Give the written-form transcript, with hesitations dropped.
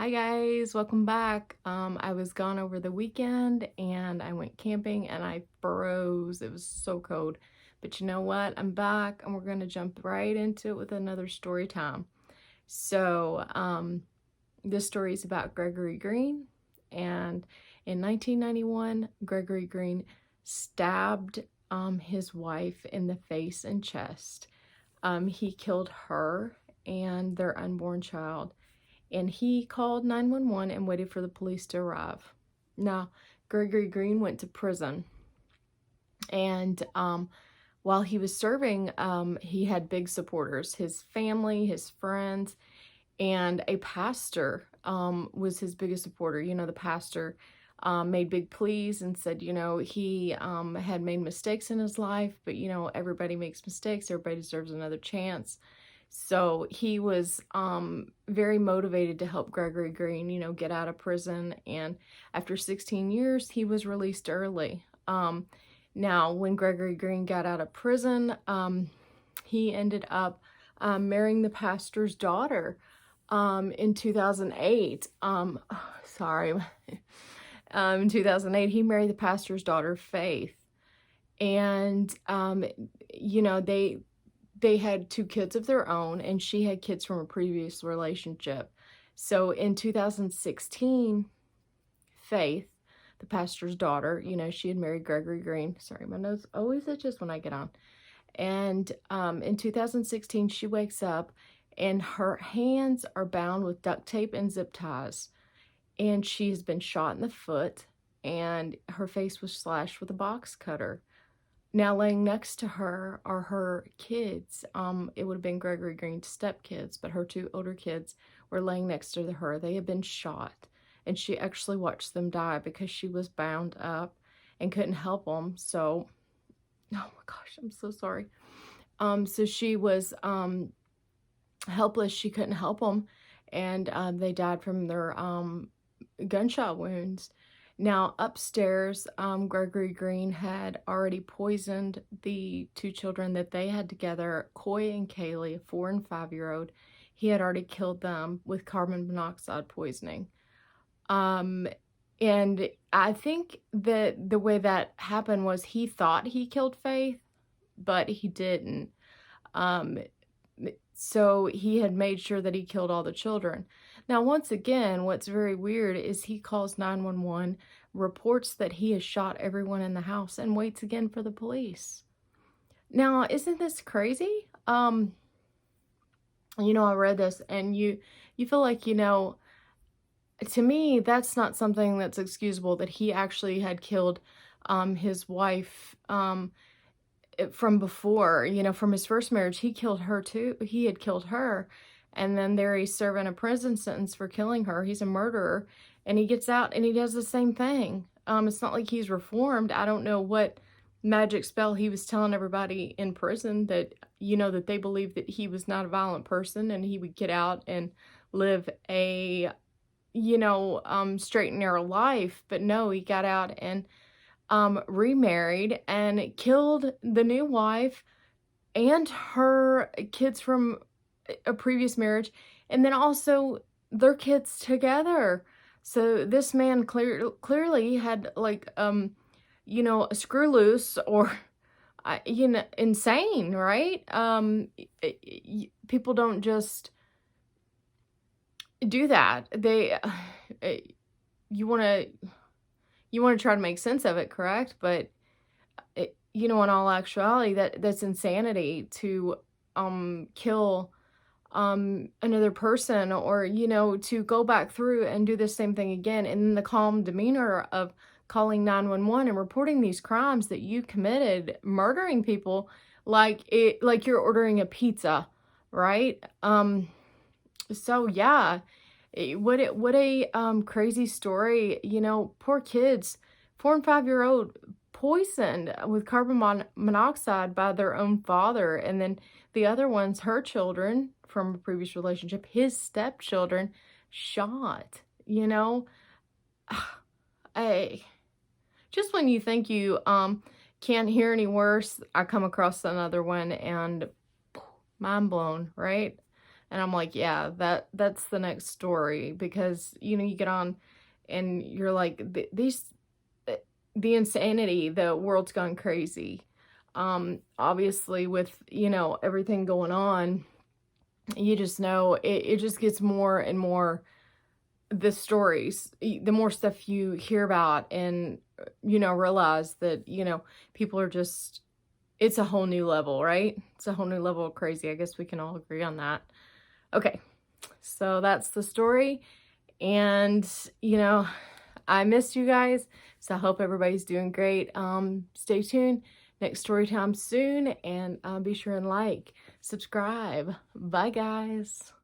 Hi guys, welcome back. I was gone over the weekend and I went camping and I froze. It was so cold. But you know what? I'm back and we're going to jump right into it with another story time. So, this story is about Gregory Green, and in 1991, Gregory Green stabbed his wife in the face and chest. He killed her and their unborn child, and he called 911 and waited for the police to arrive. Now, Gregory Green went to prison, and while he was serving, he had big supporters. His family, his friends, and a pastor was his biggest supporter. You know, the pastor made big pleas and said, you know, he had made mistakes in his life, but, you know, everybody makes mistakes. Everybody deserves another chance. So he was very motivated to help Gregory Green, you know, get out of prison. And after 16 years, he was released early. Now, when Gregory Green got out of prison, he ended up marrying the pastor's daughter in 2008. In 2008, he married the pastor's daughter, Faith. And, you know, they had 2 kids of their own, and she had kids from a previous relationship. So in 2016, Faith, the pastor's daughter, you know, she had married Gregory Green. Sorry, my nose always itches when I get on. And in 2016, she wakes up and her hands are bound with duct tape and zip ties. And she's been shot in the foot, and her face was slashed with a box cutter. Now, laying next to her are her kids. It would have been Gregory Green's stepkids, but her 2 older kids were laying next to her. They had been shot, and she actually watched them die because she was bound up and couldn't help them. So, oh my gosh, I'm so sorry. So she was helpless. She couldn't help them, and they died from their gunshot wounds. Now, upstairs, Gregory Green had already poisoned the 2 children that they had together, Coy and Kaylee, a 4- and 5-year-old. He had already killed them with carbon monoxide poisoning. And I think that the way that happened was he thought he killed Faith, but he didn't. So he had made sure that he killed all the children. Now, once again, what's very weird is he calls 911, reports that he has shot everyone in the house, and waits again for the police. Now, isn't this crazy? You know, I read this, and you feel like, you know, to me, that's not something that's excusable, that he actually had killed his wife from before, you know, from his first marriage. He killed her too. He had killed her. And then there he's serving a prison sentence for killing her. He's a murderer. And he gets out and he does the same thing. It's not like he's reformed. I don't know what magic spell he was telling everybody in prison, that, you know, that they believed that he was not a violent person and he would get out and live a, you know, straight and narrow life. But no, he got out and remarried and killed the new wife and her kids from a previous marriage, and then also their kids together. So this man clearly had, like, you know, a screw loose, or you know, insane, right? People don't just do that. They you want to try to make sense of it, correct? But you know, in all actuality, that's insanity to kill another person, or, you know, to go back through and do the same thing again. And then the calm demeanor of calling 911 and reporting these crimes that you committed, murdering people, like you're ordering a pizza, right? So yeah, what a crazy story. You know, poor kids, 4- and 5-year-old, poisoned with carbon monoxide by their own father, and then the other ones, her children from a previous relationship, his stepchildren, shot. You know, just when you think you can't hear any worse, I come across another one, and mind blown, right? And I'm like, yeah, that's the next story because, you know, you get on and you're like, uh, the insanity, the world's gone crazy. Obviously with, you know, everything going on, you just know it just gets more and more the stories, the more stuff you hear about and, you know, realize that, you know, people are just, it's a whole new level, right? It's a whole new level of crazy. I guess we can all agree on that. Okay, so that's the story. And, you know, I missed you guys. So I hope everybody's doing great. Stay tuned. Next story time soon. And be sure and like, subscribe. Bye, guys.